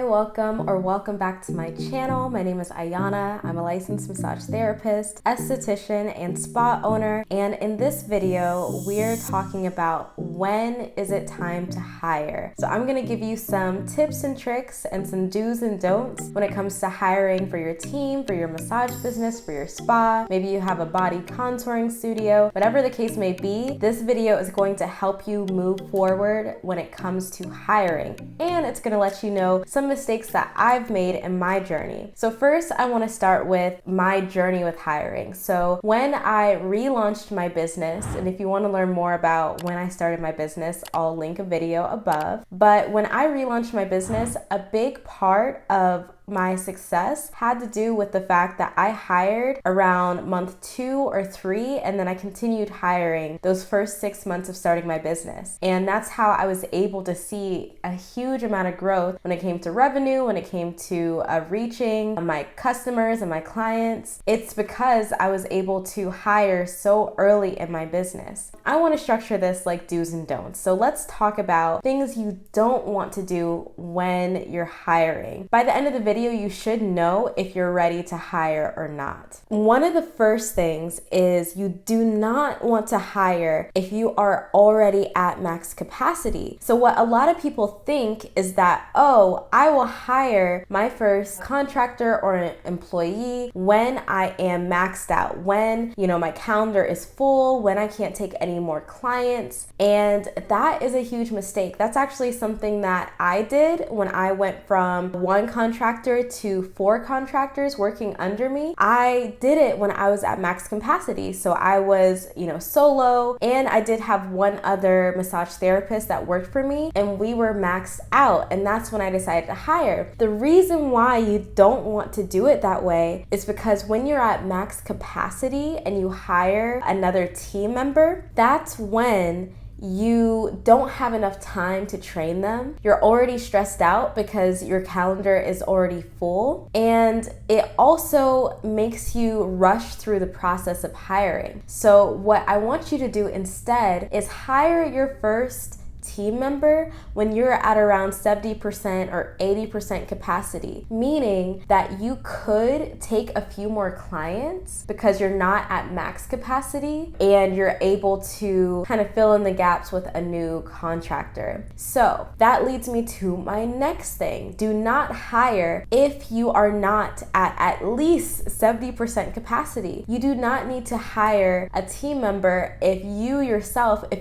Welcome back to my channel. My name is Ayana. I'm a licensed massage therapist, esthetician, and spa owner. And in this video, we're talking about when is it time to hire. So I'm gonna give you some tips and tricks and some do's and don'ts when it comes to hiring for your team, for your massage business, for your spa. Maybe you have a body contouring studio, whatever the case may be, this video is going to help you move forward when it comes to hiring. And it's gonna let you know some mistakes that I've made in my journey. So first, I wanna start with my journey with hiring. So when I relaunched my business, and if you wanna learn more about when I started my business, I'll link a video above. But when I relaunched my business, a big part of my success had to do with the fact that I hired around month 2 or 3, and then I continued hiring those first 6 months of starting my business. And that's how I was able to see a huge amount of growth when it came to revenue, when it came to reaching my customers and my clients. It's because I was able to hire so early in my business. I want to structure this like do's and don'ts. So let's talk about things you don't want to do when you're hiring. By the end of the video, you should know if you're ready to hire or not. One of the first things is you do not want to hire if you are already at max capacity. So what a lot of people think is that, oh, I will hire my first contractor or an employee when I am maxed out, when, my calendar is full, when I can't take any more clients. And that is a huge mistake. That's actually something that I did when I went from one contractor to 4 contractors working under me. I did it when I was at max capacity. So I was, solo, and I did have one other massage therapist that worked for me, and we were maxed out. And that's when I decided to hire. The reason why you don't want to do it that way is because when you're at max capacity and you hire another team member, that's when you don't have enough time to train them. You're already stressed out because your calendar is already full, and it also makes you rush through the process of hiring. So what I want you to do instead is hire your first team member when you're at around 70% or 80% capacity, meaning that you could take a few more clients because you're not at max capacity and you're able to kind of fill in the gaps with a new contractor. So that leads me to my next thing. Do not hire if you are not at least 70% capacity. You do not need to hire a team member if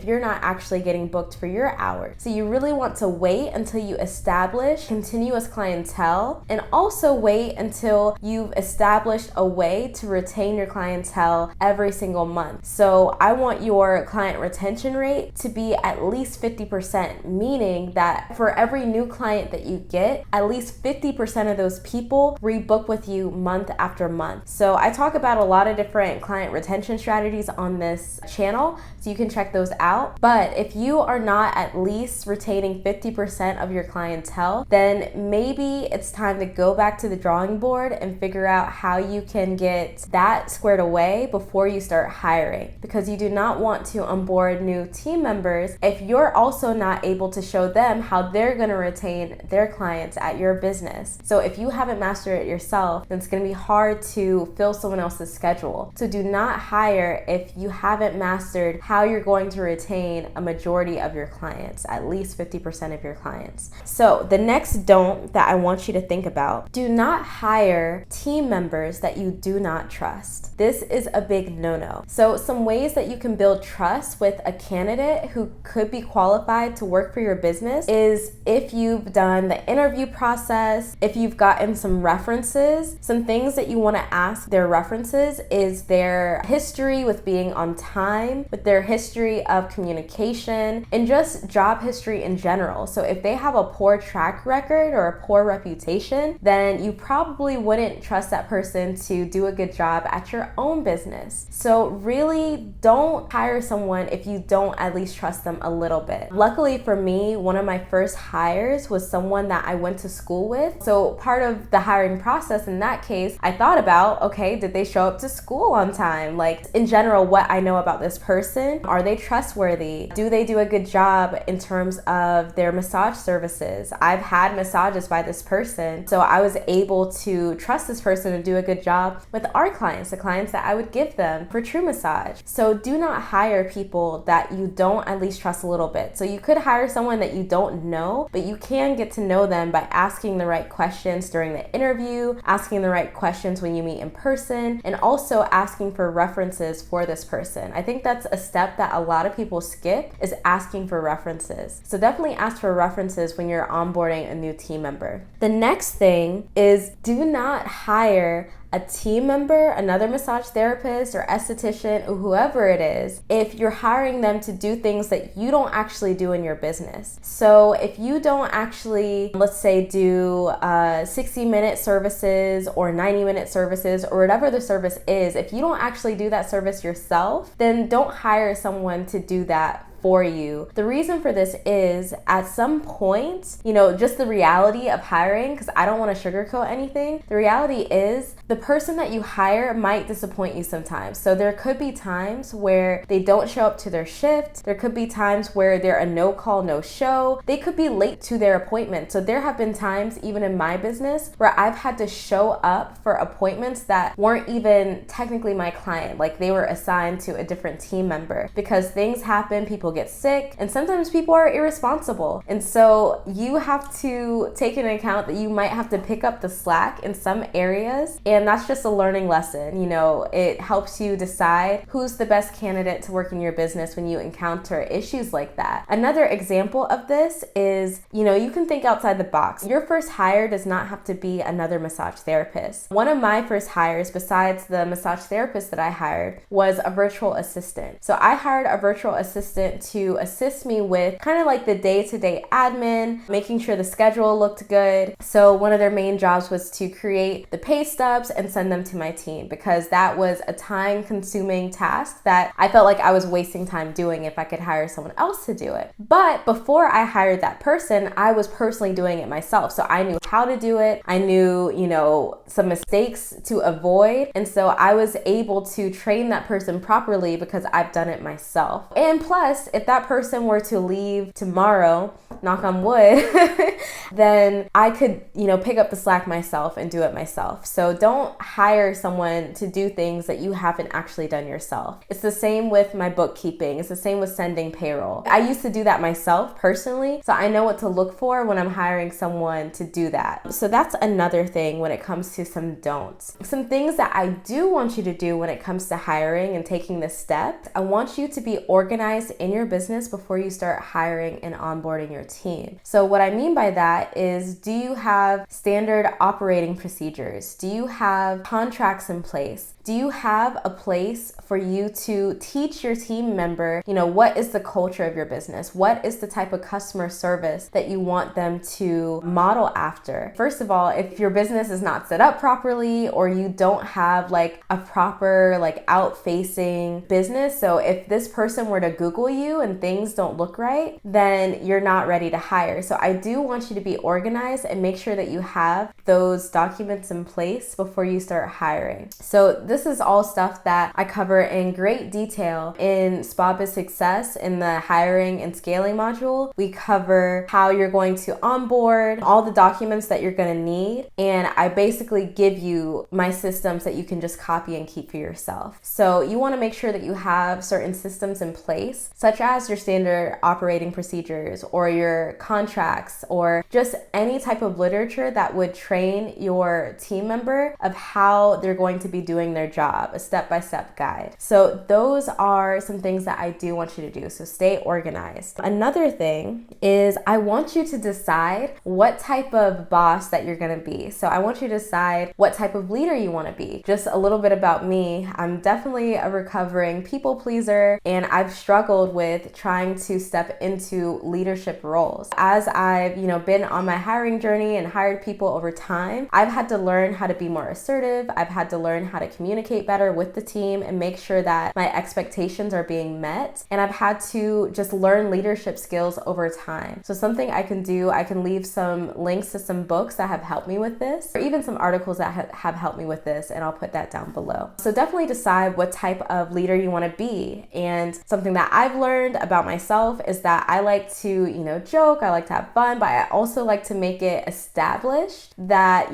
you're not actually getting booked for your hours. So you really want to wait until you establish continuous clientele, and also wait until you've established a way to retain your clientele every single month. So I want your client retention rate to be at least 50%, meaning that for every new client that you get, at least 50% of those people rebook with you month after month. So I talk about a lot of different client retention strategies on this channel, so you can check those out. But if you are not at least retaining 50% of your clientele, then maybe it's time to go back to the drawing board and figure out how you can get that squared away before you start hiring, because you do not want to onboard new team members if you're also not able to show them how they're going to retain their clients at your business. So if you haven't mastered it yourself, then it's going to be hard to fill someone else's schedule. So do not hire if you haven't mastered how you're going to retain a majority of your clients, at least 50% of your clients. So the next don't that I want you to think about: do not hire team members that you do not trust. This is a big no-no. So some ways that you can build trust with a candidate who could be qualified to work for your business is if you've done the interview process, if you've gotten some references. Some things that you want to ask their references is their history with being on time, with their history of communication, and just job history in general. So if they have a poor track record or a poor reputation, then you probably wouldn't trust that person to do a good job at your own business. So really don't hire someone if you don't at least trust them a little bit. Luckily for me, one of my first hires was someone that I went to school with. So part of the hiring process in that case, I thought about, okay, did they show up to school on time? Like in general, what I know about this person, are they trustworthy? Do they do a good job job in terms of their massage services. I've had massages by this person, so I was able to trust this person to do a good job with our clients, the clients that I would give them for True Massage. So do not hire people that you don't at least trust a little bit. So you could hire someone that you don't know, but you can get to know them by asking the right questions during the interview, asking the right questions when you meet in person, and also asking for references for this person. I think that's a step that a lot of people skip, is asking for references. So definitely ask for references when you're onboarding a new team member. The next thing is, do not hire a team member, another massage therapist or esthetician or whoever it is, if you're hiring them to do things that you don't actually do in your business. So if you don't actually, let's say, do 60-minute services or 90-minute services or whatever the service is, if you don't actually do that service yourself, then don't hire someone to do that for you. The reason for this is, at some point, just the reality of hiring, because I don't want to sugarcoat anything, the reality is the person that you hire might disappoint you sometimes. So there could be times where they don't show up to their shift. There could be times where they're a no call, no show. They could be late to their appointment. So there have been times, even in my business, where I've had to show up for appointments that weren't even technically my client. Like, they were assigned to a different team member, because things happen, people get sick, and sometimes people are irresponsible. And so you have to take into account that you might have to pick up the slack in some areas, and that's just a learning lesson. It helps you decide who's the best candidate to work in your business when you encounter issues like that. Another example of this is, you can think outside the box. Your first hire does not have to be another massage therapist. One of my first hires, besides the massage therapist that I hired, was a virtual assistant. So I hired a virtual assistant to assist me with kind of like the day-to-day admin, making sure the schedule looked good. So one of their main jobs was to create the pay stubs and send them to my team, because that was a time-consuming task that I felt like I was wasting time doing if I could hire someone else to do it. But before I hired that person, I was personally doing it myself. So I knew how to do it. I knew, some mistakes to avoid. And so I was able to train that person properly because I've done it myself. And plus, if that person were to leave tomorrow, knock on wood, then I could, pick up the slack myself and do it myself. So don't hire someone to do things that you haven't actually done yourself. It's the same with my bookkeeping. It's the same with sending payroll. I used to do that myself personally, so I know what to look for when I'm hiring someone to do that. So that's another thing when it comes to some don'ts. Some things that I do want you to do when it comes to hiring and taking this step. I want you to be organized in your business before you start hiring and onboarding your team. So what I mean by that is, do you have standard operating procedures? Do you have contracts in place? Do you have a place for you to teach your team member, what is the culture of your business? What is the type of customer service that you want them to model after? First of all, if your business is not set up properly, or you don't have like a proper out-facing business, so if this person were to Google you and things don't look right, then you're not ready to hire. So I do want you to be organized and make sure that you have those documents in place before you start hiring. So this is all stuff that I cover in great detail in SpaBizSuccess in the hiring and scaling module. We cover how you're going to onboard, all the documents that you're going to need, and I basically give you my systems that you can just copy and keep for yourself. So you want to make sure that you have certain systems in place, such as your standard operating procedures or your contracts, or just any type of literature that would train your team member of how they're going to be doing their job, a step-by-step guide. So those are some things that I do want you to do. So stay organized. Another thing is, I want you to decide what type of boss that you're going to be. So I want you to decide what type of leader you want to be. Just a little bit about me. I'm definitely a recovering people pleaser, and I've struggled with trying to step into leadership roles. As I've, been on my hiring journey and hired people over time, I've had to learn how to be more assertive. I've had to learn how to communicate better with the team and make sure that my expectations are being met. And I've had to just learn leadership skills over time. So something I can do, I can leave some links to some books that have helped me with this, or even some articles that have helped me with this, and I'll put that down below. So definitely decide what type of leader you want to be. And something that I've learned learned about myself is that I like to, joke, I like to have fun, but I also like to make it established that,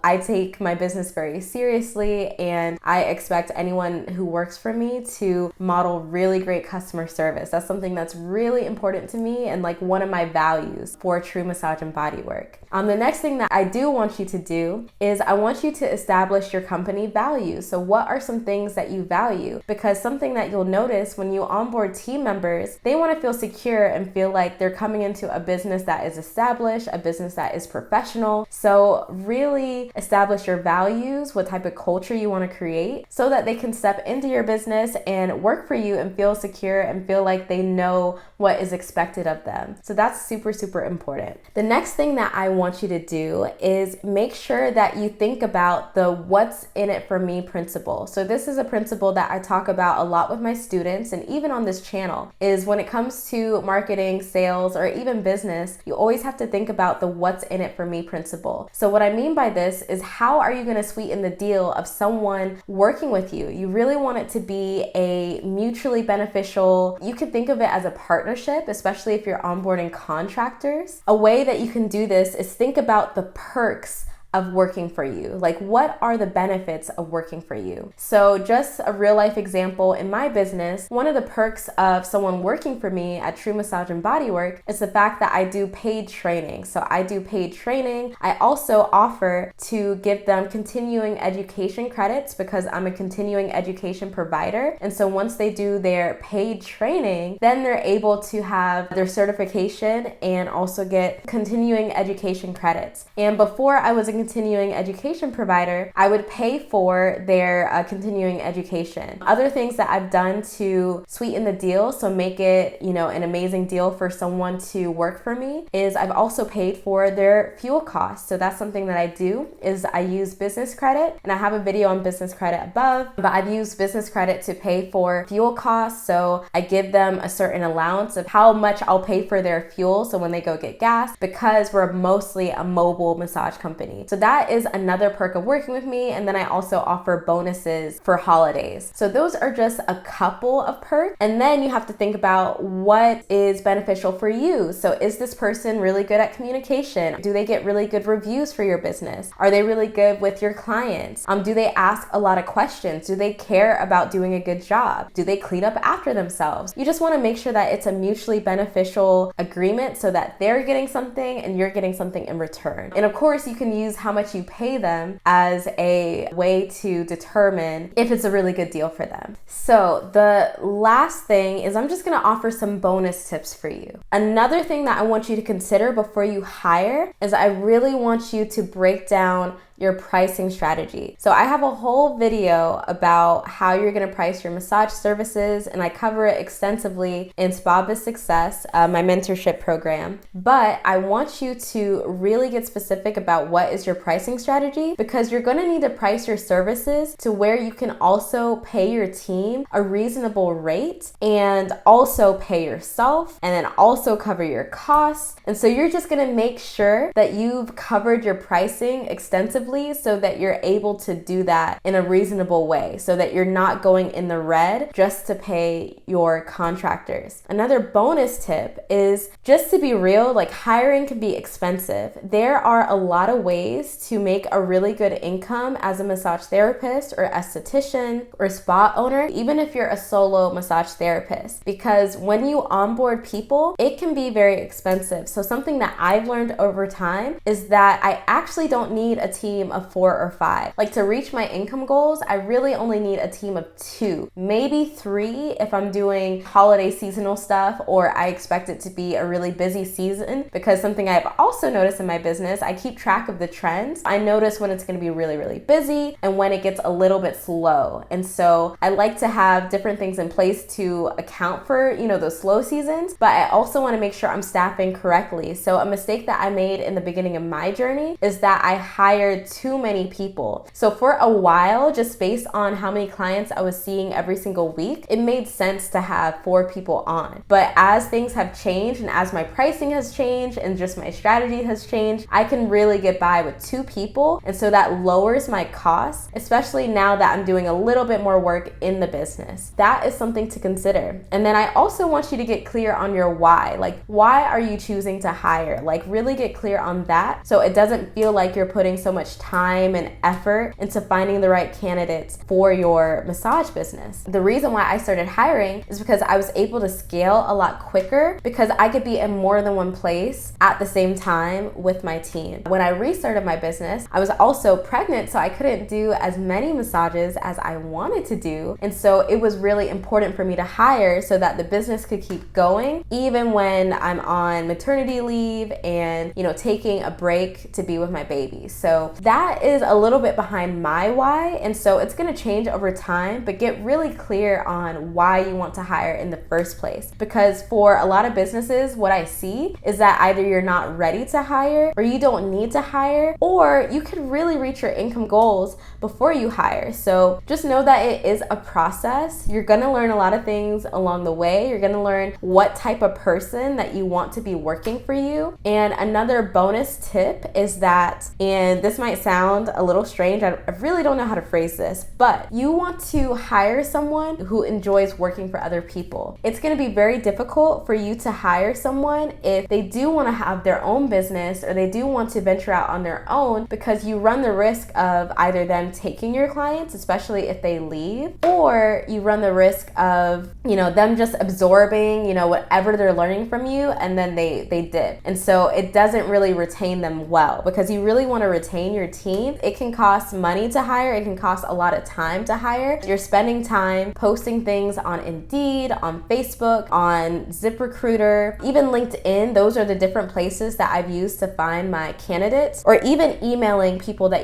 I take my business very seriously and I expect anyone who works for me to model really great customer service. That's something that's really important to me and like one of my values for True Massage and Bodywork. The next thing that I do want you to do is I want you to establish your company values. So what are some things that you value? Because something that you'll notice when you onboard team members, they want to feel secure and feel like they're coming into a business that is established, a business that is professional. So really establish your values, what type of culture you want to create so that they can step into your business and work for you and feel secure and feel like they know what is expected of them. So that's super, super important. The next thing that I want you to do is make sure that you think about the what's in it for me principle. So this is a principle that I talk about a lot with my students and even on this channel is when it comes to marketing, sales, or even business, you always have to think about the what's in it for me principle. So what I mean by this is how are you going to sweeten the deal of someone working with you? You really want it to be a mutually beneficial, you can think of it as a partnership, especially if you're onboarding contractors. A way that you can do this is think about the perks of working for you. Like, what are the benefits of working for you? So just a real life example in my business, one of the perks of someone working for me at True Massage and Bodywork is the fact that I do paid training. So I do paid training. I also offer to give them continuing education credits because I'm a continuing education provider. And so once they do their paid training, then they're able to have their certification and also get continuing education credits. And before I was a continuing education provider, I would pay for their continuing education. Other things that I've done to sweeten the deal, so make it, an amazing deal for someone to work for me, is I've also paid for their fuel costs. So that's something that I do is I use business credit, and I have a video on business credit above, but I've used business credit to pay for fuel costs. So I give them a certain allowance of how much I'll pay for their fuel. So when they go get gas, because we're mostly a mobile massage company. So that is another perk of working with me. And then I also offer bonuses for holidays. So those are just a couple of perks. And then you have to think about what is beneficial for you. So is this person really good at communication? Do they get really good reviews for your business? Are they really good with your clients? Do they ask a lot of questions? Do they care about doing a good job? Do they clean up after themselves? You just want to make sure that it's a mutually beneficial agreement so that they're getting something and you're getting something in return. And of course, you can use how much you pay them as a way to determine if it's a really good deal for them. So the last thing is I'm just going to offer some bonus tips for you. Another thing that I want you to consider before you hire is I really want you to break down your pricing strategy. So I have a whole video about how you're gonna price your massage services, and I cover it extensively in SpaBizSuccess, my mentorship program. But I want you to really get specific about what is your pricing strategy, because you're gonna need to price your services to where you can also pay your team a reasonable rate and also pay yourself and then also cover your costs. And so you're just gonna make sure that you've covered your pricing extensively so that you're able to do that in a reasonable way, so that you're not going in the red just to pay your contractors. Another bonus tip is just to be real, like hiring can be expensive. There are a lot of ways to make a really good income as a massage therapist or esthetician or spa owner, even if you're a solo massage therapist, because when you onboard people, it can be very expensive. So something that I've learned over time is that I actually don't need a team of 4 or 5. Like, to reach my income goals, I really only need a team of 2, maybe 3 if I'm doing holiday seasonal stuff or I expect it to be a really busy season, because something I've also noticed in my business, I keep track of the trends. I notice when it's going to be really, really busy and when it gets a little bit slow. And so I like to have different things in place to account for, those slow seasons, but I also want to make sure I'm staffing correctly. So a mistake that I made in the beginning of my journey is that I hired too many people. So for a while, just based on how many clients I was seeing every single week, it made sense to have 4 people on. But as things have changed and as my pricing has changed and just my strategy has changed, I can really get by with 2 people. And so that lowers my costs, especially now that I'm doing a little bit more work in the business. That is something to consider. And then I also want you to get clear on your why. Like, why are you choosing to hire? Like, really get clear on that so it doesn't feel like you're putting so much time and effort into finding the right candidates for your massage business. The reason why I started hiring is because I was able to scale a lot quicker because I could be in more than one place at the same time with my team. When I restarted my business, I was also pregnant, so I couldn't do as many massages as I wanted to do. And so it was really important for me to hire so that the business could keep going even when I'm on maternity leave and, taking a break to be with my baby. So that is a little bit behind my why. And so it's going to change over time, but get really clear on why you want to hire in the first place. Because for a lot of businesses, what I see is that either you're not ready to hire or you don't need to hire, or you could really reach your income goals before you hire. So just know that it is a process. You're going to learn a lot of things along the way. You're going to learn what type of person that you want to be working for you. And another bonus tip is that, and this might sound a little strange, I really don't know how to phrase this, but you want to hire someone who enjoys working for other people. It's going to be very difficult for you to hire someone if they do want to have their own business or they do want to venture out on their own, because you run the risk of either them taking your clients, especially if they leave, or you run the risk of, them just absorbing, whatever they're learning from you, and then they dip. And so it doesn't really retain them well, because you really want to retain your team. It can cost money to hire. It can cost a lot of time to hire. You're spending time posting things on Indeed, on Facebook, on ZipRecruiter, even LinkedIn. Those are the different places that I've used to find my candidates, or even emailing people that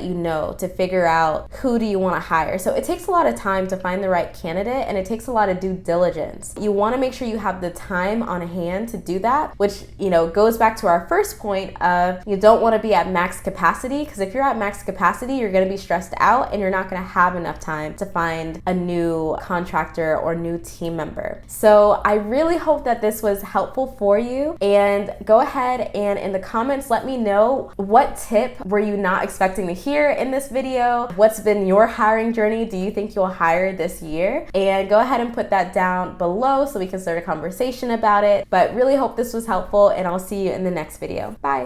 to figure out who do you want to hire. So it takes a lot of time to find the right candidate, and it takes a lot of due diligence. You want to make sure you have the time on hand to do that, which, goes back to our first point of you don't want to be at max capacity, because if you're at max capacity, you're going to be stressed out and you're not going to have enough time to find a new contractor or new team member. So I really hope that this was helpful for you, and go ahead and in the comments, let me know what tip were you not expecting to hear in this video. What's been your hiring journey? Do you think you'll hire this year? And go ahead and put that down below so we can start a conversation about it. But really hope this was helpful, and I'll see you in the next video. Bye.